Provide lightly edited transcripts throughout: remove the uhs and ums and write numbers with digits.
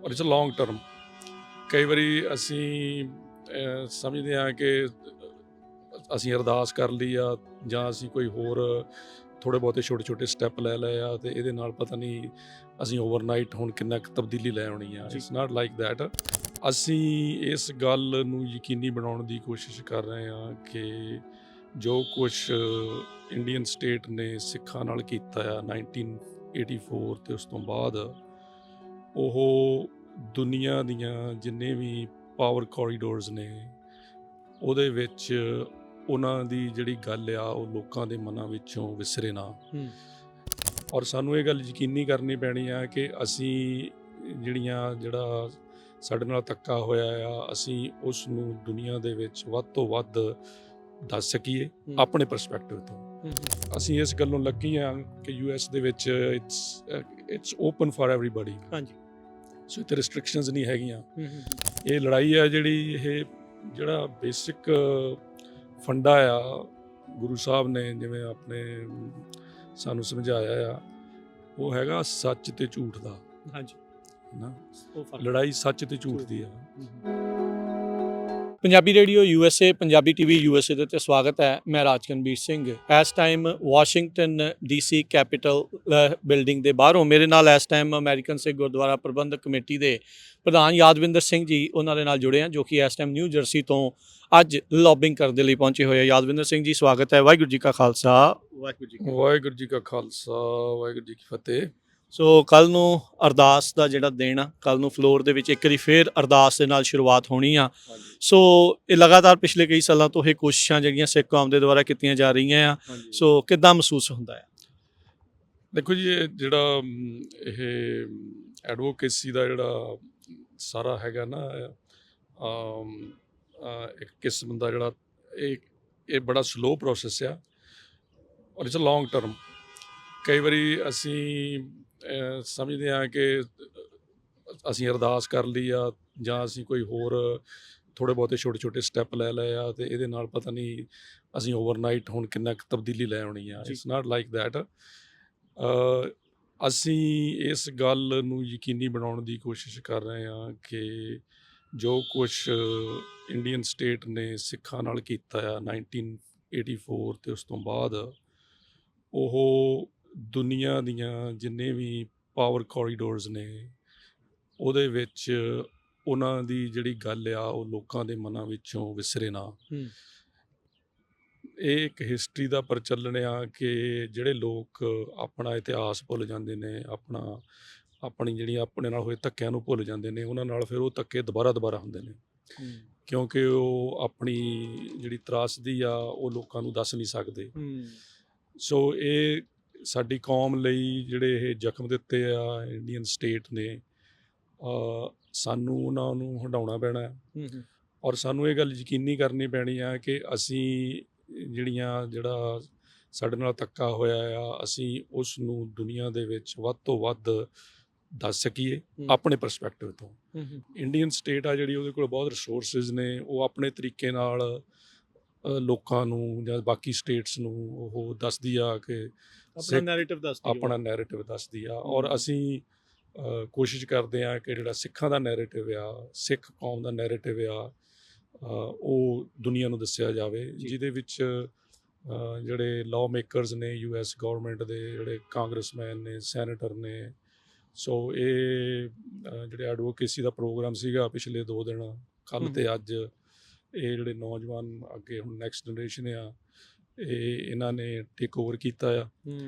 ਔਰ it's a long term. ਕਈ ਵਾਰੀ ਅਸੀਂ ਸਮਝਦੇ ਹਾਂ ਕਿ ਅਸੀਂ ਅਰਦਾਸ ਕਰ ਲਈ ਆ ਜਾਂ ਅਸੀਂ ਕੋਈ ਹੋਰ ਥੋੜ੍ਹੇ ਬਹੁਤੇ ਛੋਟੇ ਸਟੈਪ ਲੈ ਲਏ ਆ ਅਤੇ ਇਹਦੇ ਨਾਲ ਪਤਾ ਨਹੀਂ ਅਸੀਂ ਓਵਰਨਾਈਟ ਹੁਣ ਕਿੰਨਾ ਕੁ ਤਬਦੀਲੀ ਲੈ ਆਉਣੀ ਆ। It's not like that. ਅਸੀਂ ਇਸ ਗੱਲ ਨੂੰ ਯਕੀਨੀ ਬਣਾਉਣ ਦੀ ਕੋਸ਼ਿਸ਼ ਕਰ ਰਹੇ ਹਾਂ ਕਿ ਜੋ ਕੁਛ ਇੰਡੀਅਨ ਸਟੇਟ ਨੇ ਸਿੱਖਾਂ ਨਾਲ ਕੀਤਾ ਆ 1984 ਅਤੇ ਉਸ ਤੋਂ ਬਾਅਦ, ਉਹ ਦੁਨੀਆ ਦੀਆਂ ਜਿੰਨੇ ਵੀ ਪਾਵਰ ਕੋਰੀਡੋਰਸ ਨੇ ਉਹਦੇ ਵਿੱਚ ਉਹਨਾਂ ਦੀ ਜਿਹੜੀ ਗੱਲ ਆ ਉਹ ਲੋਕਾਂ ਦੇ ਮਨਾਂ ਵਿੱਚੋਂ ਵਿਸਰੇ ਨਾ। ਔਰ ਸਾਨੂੰ ਇਹ ਗੱਲ ਯਕੀਨੀ ਕਰਨੀ ਪੈਣੀ ਆ ਕਿ ਅਸੀਂ ਜਿਹੜਾ ਸਾਡੇ ਨਾਲ ਧੱਕਾ ਹੋਇਆ ਆ, ਅਸੀਂ ਉਸ ਨੂੰ ਦੁਨੀਆ ਦੇ ਵਿੱਚ ਵੱਧ ਤੋਂ ਵੱਧ ਦੱਸ ਸਕੀਏ ਆਪਣੇ ਪਰਸਪੈਕਟਿਵ ਤੋਂ। ਅਸੀਂ ਇਸ ਗੱਲੋਂ ਲੱਕੀ ਹਾਂ ਕਿ US ਦੇ ਵਿੱਚ ਇਟਸ ਓਪਨ ਫਾਰ ਐਵਰੀਬਾਡੀ। ਸੋ ਇੱਥੇ ਰਿਸਟ੍ਰਿਕਸ਼ਨਸ ਨਹੀਂ ਹੈਗੀਆਂ। ਇਹ ਲੜਾਈ ਆ ਜਿਹੜਾ ਬੇਸਿਕ ਫੰਡਾ ਆ, ਗੁਰੂ ਸਾਹਿਬ ਨੇ ਜਿਵੇਂ ਆਪਣੇ ਸਾਨੂੰ ਸਮਝਾਇਆ ਆ, ਉਹ ਹੈਗਾ ਸੱਚ ਤੇ ਝੂਠ ਦਾ। ਨਾ ਲੜਾਈ ਸੱਚ ਤੇ ਝੂਠ ਦੀ ਆ। Punjabi radio USA, Punjabi TV USA ਦੇ ਉੱਤੇ ਸਵਾਗਤ ਹੈ। ਮੈਂ ਰਾਜਕਨਵੀਰ ਸਿੰਘ। ਇਸ time Washington DC capital building ਦੇ ਬਾਹਰੋਂ ਮੇਰੇ ਨਾਲ ਇਸ ਟਾਈਮ ਅਮਰੀਕਨ ਸਿੱਖ ਗੁਰਦੁਆਰਾ ਪ੍ਰਬੰਧਕ ਕਮੇਟੀ ਦੇ ਪ੍ਰਧਾਨ ਯਾਦਵਿੰਦਰ ਸਿੰਘ ਜੀ ਉਹਨਾਂ ਦੇ ਨਾਲ ਜੁੜੇ ਹਾਂ, ਜੋ ਕਿ ਇਸ ਟਾਈਮ ਨਿਊ ਜਰਸੀ ਤੋਂ ਅੱਜ ਲੌਬਿੰਗ ਕਰਨ ਦੇ ਲਈ ਪਹੁੰਚੇ ਹੋਏ ਆ। ਯਾਦਵਿੰਦਰ ਸਿੰਘ ਜੀ, ਸਵਾਗਤ ਹੈ। ਵਾਹਿਗੁਰੂ ਜੀ ਕਾ ਖਾਲਸਾ, ਵਾਹਿਗੁਰੂ ਜੀ ਕਾ ਖਾਲਸਾ, ਵਾਹਿਗੁਰੂ ਜੀ ਕੀ ਫਤਿਹ। ਸੋ ਕੱਲ੍ਹ ਨੂੰ ਅਰਦਾਸ ਦਾ ਜਿਹੜਾ ਦਿਨ ਆ, ਕੱਲ੍ਹ ਨੂੰ ਫਲੋਰ ਦੇ ਵਿੱਚ ਇੱਕ ਵਾਰੀ ਫੇਰ ਅਰਦਾਸ ਦੇ ਨਾਲ ਸ਼ੁਰੂਆਤ ਹੋਣੀ ਆ। ਸੋ ਇਹ ਲਗਾਤਾਰ ਪਿਛਲੇ ਕਈ ਸਾਲਾਂ ਤੋਂ ਇਹ ਕੋਸ਼ਿਸ਼ਾਂ ਜਿਹੜੀਆਂ ਸਿੱਖ ਕੌਮ ਦੇ ਦੁਆਰਾ ਕੀਤੀਆਂ ਜਾ ਰਹੀਆਂ ਆ। ਸੋ ਕਿੱਦਾਂ ਮਹਿਸੂਸ ਹੁੰਦਾ ਹੈ? ਦੇਖੋ ਜੀ, ਇਹ ਐਡਵੋਕੇਸੀ ਦਾ ਜਿਹੜਾ ਸਾਰਾ ਹੈਗਾ ਨਾ, ਇੱਕ ਕਿਸਮ ਦਾ ਜਿਹੜਾ ਇਹ ਬੜਾ ਸਲੋ ਪ੍ਰੋਸੈਸ ਆ ਔਰ ਇਟਸ ਅ ਲੌਂਗ ਟਰਮ। ਕਈ ਵਾਰੀ ਅਸੀਂ ਸਮਝਦੇ ਹਾਂ ਕਿ ਅਸੀਂ ਅਰਦਾਸ ਕਰ ਲਈ ਆ ਜਾਂ ਅਸੀਂ ਕੋਈ ਹੋਰ ਥੋੜ੍ਹੇ ਬਹੁਤੇ ਛੋਟੇ ਸਟੈਪ ਲੈ ਲਏ ਆ ਅਤੇ ਇਹਦੇ ਨਾਲ ਪਤਾ ਨਹੀਂ ਅਸੀਂ ਓਵਰਨਾਈਟ ਹੁਣ ਕਿੰਨਾ ਕੁ ਤਬਦੀਲੀ ਲੈ ਆਉਣੀ ਆ। It's not like that. ਅਸੀਂ ਇਸ ਗੱਲ ਨੂੰ ਯਕੀਨੀ ਬਣਾਉਣ ਦੀ ਕੋਸ਼ਿਸ਼ ਕਰ ਰਹੇ ਹਾਂ ਕਿ ਜੋ ਕੁਛ ਇੰਡੀਅਨ ਸਟੇਟ ਨੇ ਸਿੱਖਾਂ ਨਾਲ ਕੀਤਾ ਆ 1984 ਅਤੇ ਉਸ ਤੋਂ ਬਾਅਦ, ਉਹ ਦੁਨੀਆ ਦੀਆਂ ਜਿੰਨੇ ਵੀ ਪਾਵਰ ਕੋਰੀਡੋਰਸ ਨੇ ਉਹਦੇ ਵਿੱਚ ਉਹਨਾਂ ਦੀ ਜਿਹੜੀ ਗੱਲ ਆ ਉਹ ਲੋਕਾਂ ਦੇ ਮਨਾਂ ਵਿੱਚੋਂ ਵਿਸਰੇ ਨਾ। ਇਹ ਇੱਕ ਹਿਸਟਰੀ ਦਾ ਪ੍ਰਚਲਨ ਆ ਕਿ ਜਿਹੜੇ ਲੋਕ ਆਪਣਾ ਇਤਿਹਾਸ ਭੁੱਲ ਜਾਂਦੇ ਨੇ, ਆਪਣੀ ਜਿਹੜੀ ਆਪਣੇ ਨਾਲ ਹੋਏ ਧੱਕਿਆਂ ਨੂੰ ਭੁੱਲ ਜਾਂਦੇ ਨੇ, ਉਹਨਾਂ ਨਾਲ ਫਿਰ ਉਹ ਧੱਕੇ ਦੁਬਾਰਾ ਹੁੰਦੇ ਨੇ, ਕਿਉਂਕਿ ਉਹ ਆਪਣੀ ਜਿਹੜੀ ਤਰਾਸਦੀ ਆ ਉਹ ਲੋਕਾਂ ਨੂੰ ਦੱਸ ਨਹੀਂ ਸਕਦੇ। ਸੋ ਇਹ ਸਾਡੀ ਕੌਮ ਲਈ ਜਿਹੜੇ ਇਹ ਜ਼ਖਮ ਦਿੱਤੇ ਆ ਇੰਡੀਅਨ ਸਟੇਟ ਨੇ, ਸਾਨੂੰ ਉਹਨਾਂ ਨੂੰ ਹੰਢਾਉਣਾ ਪੈਣਾ ਔਰ ਸਾਨੂੰ ਇਹ ਗੱਲ ਯਕੀਨੀ ਕਰਨੀ ਪੈਣੀ ਆ ਕਿ ਅਸੀਂ ਜਿਹੜਾ ਸਾਡੇ ਨਾਲ ਧੱਕਾ ਹੋਇਆ ਆ, ਅਸੀਂ ਉਸ ਨੂੰ ਦੁਨੀਆ ਦੇ ਵਿੱਚ ਵੱਧ ਤੋਂ ਵੱਧ ਦੱਸ ਸਕੀਏ ਆਪਣੇ ਪਰਸਪੈਕਟਿਵ ਤੋਂ। ਇੰਡੀਅਨ ਸਟੇਟ ਆ ਜਿਹੜੀ, ਉਹਦੇ ਕੋਲ ਬਹੁਤ ਰਿਸੋਰਸਿਸ ਨੇ, ਉਹ ਆਪਣੇ ਤਰੀਕੇ ਨਾਲ ਲੋਕਾਂ ਨੂੰ ਜਾਂ ਬਾਕੀ ਸਟੇਟਸ ਨੂੰ ਉਹ ਦੱਸਦੀ ਆ ਕਿ ਆਪਣਾ ਨੈਰੇਟਿਵ ਦੱਸਦੀ ਆ। ਔਰ ਅਸੀਂ ਕੋਸ਼ਿਸ਼ ਕਰਦੇ ਹਾਂ ਕਿ ਜਿਹੜਾ ਸਿੱਖਾਂ ਦਾ ਨੈਰੇਟਿਵ ਆ, ਸਿੱਖ ਕੌਮ ਦਾ ਨੈਰੇਟਿਵ ਆ, ਉਹ ਦੁਨੀਆ ਨੂੰ ਦੱਸਿਆ ਜਾਵੇ, ਜਿਹਦੇ ਵਿੱਚ ਜਿਹੜੇ ਲਾਅ ਮੇਕਰਸ ਨੇ US ਗੌਰਮੈਂਟ ਦੇ, ਜਿਹੜੇ ਕਾਂਗਰਸਮੈਨ ਨੇ, ਸੈਨੇਟਰ ਨੇ। ਸੋ ਇਹ ਜਿਹੜੇ ਐਡਵੋਕੇਸੀ ਦਾ ਪ੍ਰੋਗਰਾਮ ਸੀਗਾ ਪਿਛਲੇ 2 ਦਿਨ, ਕੱਲ੍ਹ ਅਤੇ ਅੱਜ, ਇਹ ਜਿਹੜੇ ਨੌਜਵਾਨ ਅੱਗੇ ਹੁਣ ਨੈਕਸਟ ਜਨਰੇਸ਼ਨ ਆ, ਇਹਨਾਂ ਨੇ ਟੇਕ ਓਵਰ ਕੀਤਾ ਆ।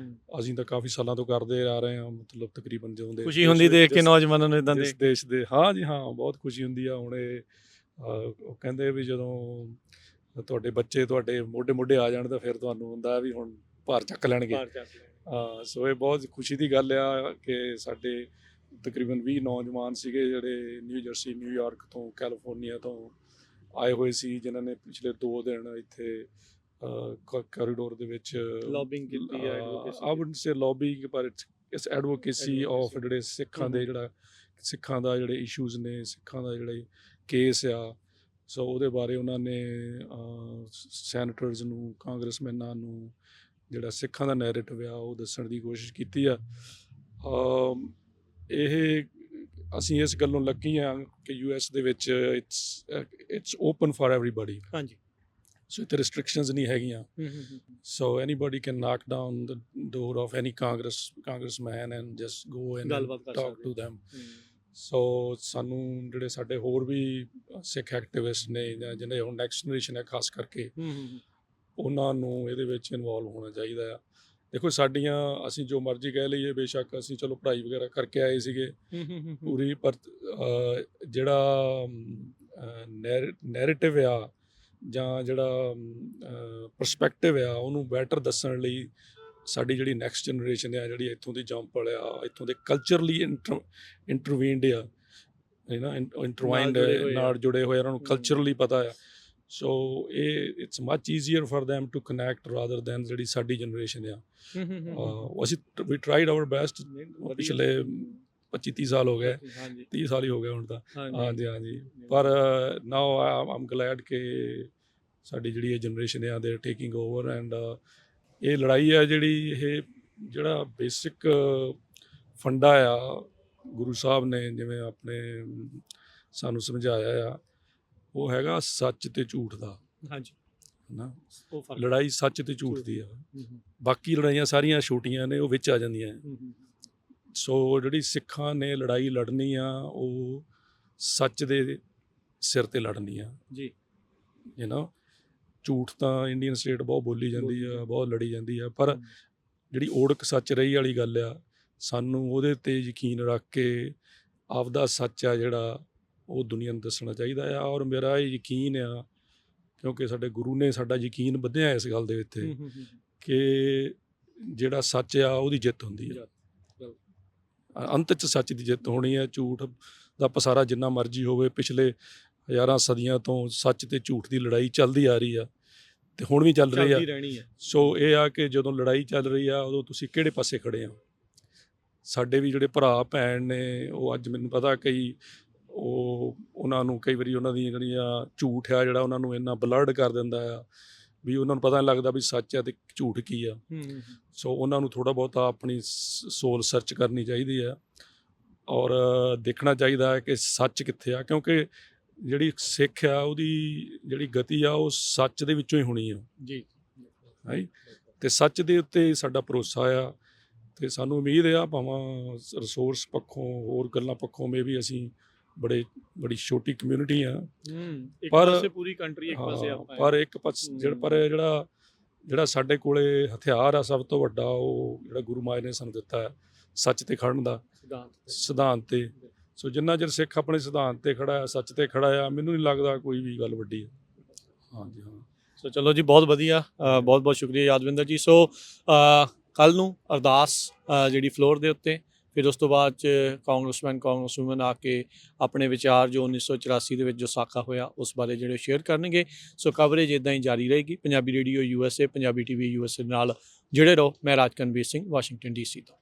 ਅਸੀਂ ਤਾਂ ਕਾਫੀ ਸਾਲਾਂ ਤੋਂ ਕਰਦੇ ਆ ਰਹੇ ਹਾਂ, ਮਤਲਬ ਤਕਰੀਬਨ ਜਿਉਂਦੇ ਖੁਸ਼ੀ ਹੁੰਦੀ ਦੇਖ ਕੇ ਨੌਜਵਾਨਾਂ ਨੂੰ ਇੱਦਾਂ ਦੇ ਦੇਸ਼ ਦੇ। ਹਾਂ ਜੀ, ਹਾਂ, ਬਹੁਤ ਖੁਸ਼ੀ ਹੁੰਦੀ ਆ। ਹੁਣ ਉਹ ਕਹਿੰਦੇ ਵੀ ਜਦੋਂ ਤੁਹਾਡੇ ਬੱਚੇ ਤੁਹਾਡੇ ਮੋਢੇ ਆ ਜਾਣ ਤਾਂ ਫਿਰ ਤੁਹਾਨੂੰ ਹੁੰਦਾ ਵੀ ਹੁਣ ਭਾਰ ਚੱਕ ਲੈਣਗੇ। ਸੋ ਇਹ ਬਹੁਤ ਖੁਸ਼ੀ ਦੀ ਗੱਲ ਆ ਕਿ ਸਾਡੇ ਤਕਰੀਬਨ 20 ਨੌਜਵਾਨ ਸੀਗੇ ਜਿਹੜੇ ਨਿਊ ਜਰਸੀ, ਨਿਊਯਾਰਕ ਤੋਂ, ਕੈਲੀਫੋਰਨੀਆ ਤੋਂ ਆਏ ਹੋਏ ਸੀ, ਜਿਨ੍ਹਾਂ ਨੇ ਪਿਛਲੇ 2 ਦਿਨ ਇੱਥੇ ਕੋਰੀਡੋਰ ਦੇ ਵਿੱਚ ਲੌਬਿੰਗ ਕੀਤੀ ਹੈ। ਆਈ ਵੁਡਨਟ ਸੇ ਲੌਬਿੰਗ, ਪਰ ਇਟਸ ਐਡਵੋਕੇਸੀ ਆਫ ਜਿਹੜੇ ਸਿੱਖਾਂ ਦਾ ਜਿਹੜੇ ਇਸ਼ੂਜ਼ ਨੇ, ਸਿੱਖਾਂ ਦਾ ਜਿਹੜੇ ਕੇਸ ਆ। ਸੋ ਉਹਦੇ ਬਾਰੇ ਉਹਨਾਂ ਨੇ ਸੈਨੇਟਰਸ ਨੂੰ, ਕਾਂਗਰਸਮੈਨਾਂ ਨੂੰ ਜਿਹੜਾ ਸਿੱਖਾਂ ਦਾ ਨੈਰੇਟਿਵ ਆ ਉਹ ਦੱਸਣ ਦੀ ਕੋਸ਼ਿਸ਼ ਕੀਤੀ ਆ। ਇਹ ਅਸੀਂ ਇਸ ਗੱਲੋਂ ਲੱਕੀ ਹਾਂ ਕਿ ਯੂਐਸ ਦੇ ਵਿੱਚ ਇਟਸ ਓਪਨ ਫॉर ਐਵਰੀਬਾਡੀ, ਹਾਂਜੀ। ਸੋ ਇੱਥੇ ਰਿਸਟ੍ਰਿਕਸ਼ਨਸ ਨਹੀਂ ਹੈਗੀਆਂ। So anybody can knock down the door of any congressman and just go in ਗੱਲਬਾਤ and ਕਰ talk ਸਕਦੇ to them. ਸੋ ਸਾਨੂੰ ਜਿਹੜੇ ਸਾਡੇ ਹੋਰ ਵੀ ਸਿੱਖ ਐਕਟਿਵਿਸਟ ਨੇ ਜਾਂ ਜਿਹੜੇ ਹੁਣ ਨੈਕਸਟ ਜਨਰੇਸ਼ਨ ਹੈ ਖਾਸ ਕਰਕੇ, ਉਹਨਾਂ ਨੂੰ ਇਹਦੇ ਵਿੱਚ ਇਨਵੋਲਵ ਹੋਣਾ ਚਾਹੀਦਾ ਆ। ਦੇਖੋ ਸਾਡੀਆਂ, ਅਸੀਂ ਜੋ ਮਰਜ਼ੀ ਕਹਿ ਲਈਏ, ਬੇਸ਼ੱਕ ਅਸੀਂ ਚਲੋ ਪੜ੍ਹਾਈ ਵਗੈਰਾ ਕਰਕੇ ਆਏ ਸੀਗੇ ਪੂਰੀ, ਪਰ ਜਿਹੜਾ ਨੈਰੇਟਿਵ ਆ ਜਾਂ ਜਿਹੜਾ ਪਰਸਪੈਕਟਿਵ ਆ ਉਹਨੂੰ ਬੈਟਰ ਦੱਸਣ ਲਈ ਸਾਡੀ ਜਿਹੜੀ ਨੈਕਸਟ ਜਨਰੇਸ਼ਨ ਆ, ਜਿਹੜੀ ਇੱਥੋਂ ਦੀ ਜੰਪਲ ਆ, ਇੱਥੋਂ ਦੇ ਕਲਚਰਲੀ ਇੰਟਰਵੀਨਡ ਆ, ਇੰਟਰਵਾਈਨਡ ਨਾਲ ਜੁੜੇ ਹੋਏ, ਉਹਨਾਂ ਨੂੰ ਕਲਚਰਲੀ ਪਤਾ ਆ। ਸੋ ਇਹ it's much easier for them to connect rather than ਜਿਹੜੀ ਸਾਡੀ ਜਨਰੇਸ਼ਨ ਆ। ਅਸੀਂ ਵੀ ਟਰਾਈਡ ਆਵਰ ਬੈਸਟ, ਪਿਛਲੇ 25-30 ਸਾਲ ਹੋ ਗਏ, 30 ਸਾਲ ਹੀ ਹੋ ਗਏ ਹੁਣ ਤਾਂ। ਹਾਂਜੀ। ਪਰ ਨਾਓ ਆਮ ਗਲੈਡ ਕਿ ਸਾਡੀ ਜਿਹੜੀ ਇਹ ਜਨਰੇਸ਼ਨ ਆ ਦੇ ਟੇਕਿੰਗ ਓਵਰ, ਐਂਡ ਇਹ ਲੜਾਈ ਆ ਜਿਹੜੀ, ਇਹ ਜਿਹੜਾ ਬੇਸਿਕ ਫੰਡਾ ਆ ਗੁਰੂ ਸਾਹਿਬ ਨੇ ਜਿਵੇਂ ਆਪਣੇ ਸਾਨੂੰ ਸਮਝਾਇਆ ਆ, ਉਹ ਹੈਗਾ ਸੱਚ ਤੇ ਝੂਠ ਦਾ। ਹਾਂਜੀ, ਨਾ ਲੜਾਈ ਸੱਚ ਤੇ ਝੂਠ ਦੀ ਆ, ਬਾਕੀ ਲੜਾਈਆਂ ਸਾਰੀਆਂ ਛੋਟੀਆਂ ਨੇ, ਉਹ ਵਿੱਚ ਆ ਜਾਂਦੀਆਂ। ਸੋ ਜਿਹੜੀ ਸਿੱਖਾਂ ਨੇ ਲੜਾਈ ਲੜਨੀ ਆ, ਉਹ ਸੱਚ ਦੇ ਸਿਰ ਤੇ ਲੜਨੀ ਆ ਜੀ। ਝੂਠ ਤਾਂ ਇੰਡੀਅਨ ਸਟੇਟ ਬਹੁਤ ਬੋਲੀ ਜਾਂਦੀ ਆ, ਬਹੁਤ ਲੜੀ ਜਾਂਦੀ ਆ, ਪਰ ਜਿਹੜੀ ਓੜਕ ਸੱਚ ਰਹੀ ਵਾਲੀ ਗੱਲ ਆ, ਸਾਨੂੰ ਉਹਦੇ ਤੇ ਯਕੀਨ ਰੱਖ ਕੇ ਆਪਦਾ ਸੱਚ ਆ ਜਿਹੜਾ ਉਹ ਦੁਨੀਆ ਨੂੰ ਦੱਸਣਾ ਚਾਹੀਦਾ ਆ। ਔਰ ਮੇਰਾ ਇਹ ਯਕੀਨ ਆ, ਕਿਉਂਕਿ ਸਾਡੇ ਗੁਰੂ ਨੇ ਸਾਡਾ ਯਕੀਨ ਵਧਿਆ ਇਸ ਗੱਲ ਦੇ ਉੱਤੇ ਕਿ ਜਿਹੜਾ ਸੱਚ ਆ ਉਹਦੀ ਜਿੱਤ ਹੁੰਦੀ ਆ, ਅੰਤ 'ਚ ਸੱਚ ਦੀ ਜਿੱਤ ਹੋਣੀ ਹੈ। ਝੂਠ ਦਾ ਪਸਾਰਾ ਜਿੰਨਾ ਮਰਜ਼ੀ ਹੋਵੇ, ਪਿਛਲੇ ਹਜ਼ਾਰਾਂ ਸਦੀਆਂ ਤੋਂ ਸੱਚ ਤੇ ਝੂਠ ਦੀ ਲੜਾਈ ਚੱਲਦੀ ਆ ਰਹੀ ਆ ਤੇ ਹੁਣ ਵੀ ਚੱਲ ਰਹੀ ਆ। ਸੋ ਇਹ ਆ ਕਿ ਜਦੋਂ ਲੜਾਈ ਚੱਲ ਰਹੀ ਆ, ਉਦੋਂ ਤੁਸੀਂ ਕਿਹੜੇ ਪਾਸੇ ਖੜੇ ਆ। ਸਾਡੇ ਵੀ ਜਿਹੜੇ ਭਰਾ ਭੈਣ ਨੇ, ਉਹ ਅੱਜ ਮੈਨੂੰ ਪਤਾ ਕਈ ਉਹਨਾਂ ਨੂੰ ਕਈ ਵਾਰੀ ਉਹਨਾਂ ਦੀਆਂ ਜਿਹੜੀਆਂ ਝੂਠ ਆ ਜਿਹੜਾ ਉਹਨਾਂ ਨੂੰ ਇੰਨਾ ਬਲਰਡ ਕਰ ਦਿੰਦਾ ਆ ਵੀ ਉਹਨਾਂ ਨੂੰ ਪਤਾ ਨਹੀਂ ਲੱਗਦਾ ਵੀ ਸੱਚ ਆ ਤੇ ਝੂਠ ਕੀ ਆ। ਸੋ ਉਹਨਾਂ ਨੂੰ ਥੋੜ੍ਹਾ ਬਹੁਤਾ ਆਪਣੀ ਸੋਲ ਸਰਚ ਕਰਨੀ ਚਾਹੀਦੀ ਆ ਔਰ ਦੇਖਣਾ ਚਾਹੀਦਾ ਹੈ ਕਿ ਸੱਚ ਕਿੱਥੇ ਆ, ਕਿਉਂਕਿ ਜਿਹੜੀ ਸਿੱਖ ਆ ਉਹਦੀ ਜਿਹੜੀ ਗਤੀ ਆ ਉਹ ਸੱਚ ਦੇ ਵਿੱਚੋਂ ਹੀ ਹੋਣੀ ਆ ਜੀ, ਹੈ। ਤੇ ਸੱਚ ਦੇ ਉੱਤੇ ਸਾਡਾ ਭਰੋਸਾ ਆ ਤੇ ਸਾਨੂੰ ਉਮੀਦ ਆ, ਭਾਵੇਂ ਰਿਸੋਰਸ ਪੱਖੋਂ ਹੋਰ ਗੱਲਾਂ ਪੱਖੋਂ ਮੇ ਵੀ ਅਸੀਂ ਬੜੀ ਛੋਟੀ ਕਮਿਊਨਿਟੀ ਆ, ਪਰ ਪੂਰੀ ਕੰਟਰੀ ਇੱਕ ਪਾਸੇ ਆਪਾਂ, ਪਰ ਜਿਹੜਾ ਸਾਡੇ ਕੋਲੇ ਹਥਿਆਰ ਆ ਸਭ ਤੋਂ ਵੱਡਾ, ਉਹ ਜਿਹੜਾ ਗੁਰੂ ਮਾਈ ਨੇ ਸਾਨੂੰ ਦਿੱਤਾ ਹੈ, ਸੱਚ ਤੇ ਖੜਨ ਦਾ ਸਿਧਾਂਤ ਤੇ। ਸੋ ਜਿੰਨਾ ਚਿਰ ਸਿੱਖ ਆਪਣੇ ਸਿਧਾਂਤ ਤੇ ਖੜਾ ਹੈ, ਸੱਚ ਤੇ ਖੜਾ ਆ, ਮੈਨੂੰ ਨਹੀਂ ਲੱਗਦਾ ਕੋਈ ਵੀ ਗੱਲ ਵੱਡੀ ਹੈ। ਹਾਂਜੀ ਹਾਂ। ਸੋ ਚਲੋ ਜੀ, ਬਹੁਤ ਵਧੀਆ, ਬਹੁਤ ਬਹੁਤ ਸ਼ੁਕਰੀਆ ਯਾਦਵਿੰਦਰ ਜੀ। ਸੋ ਕੱਲ੍ਹ ਨੂੰ ਅਰਦਾਸ ਜਿਹੜੀ ਫਲੋਰ ਦੇ ਉੱਤੇ, ਫਿਰ ਉਸ ਤੋਂ ਬਾਅਦ 'ਚ ਕਾਂਗਰਸਮੈਨ ਕਾਂਗਰਸਵੂਮਨ ਆ ਕੇ ਆਪਣੇ ਵਿਚਾਰ ਜੋ 1984 ਦੇ ਵਿੱਚ ਜੋ ਸਾਕਾ ਹੋਇਆ ਉਸ ਬਾਰੇ ਜਿਹੜੇ ਸ਼ੇਅਰ ਕਰਨਗੇ। ਸੋ ਕਵਰੇਜ ਇੱਦਾਂ ਹੀ ਜਾਰੀ ਰਹੇਗੀ। Punjabi radio USA, Punjabi TV USA ਨਾਲ ਜੁੜੇ ਰਹੋ। ਮੈਂ ਰਾਜਕਨਵੀਰ ਸਿੰਘ, ਵਾਸ਼ਿੰਗਟਨ DC ਤੋਂ।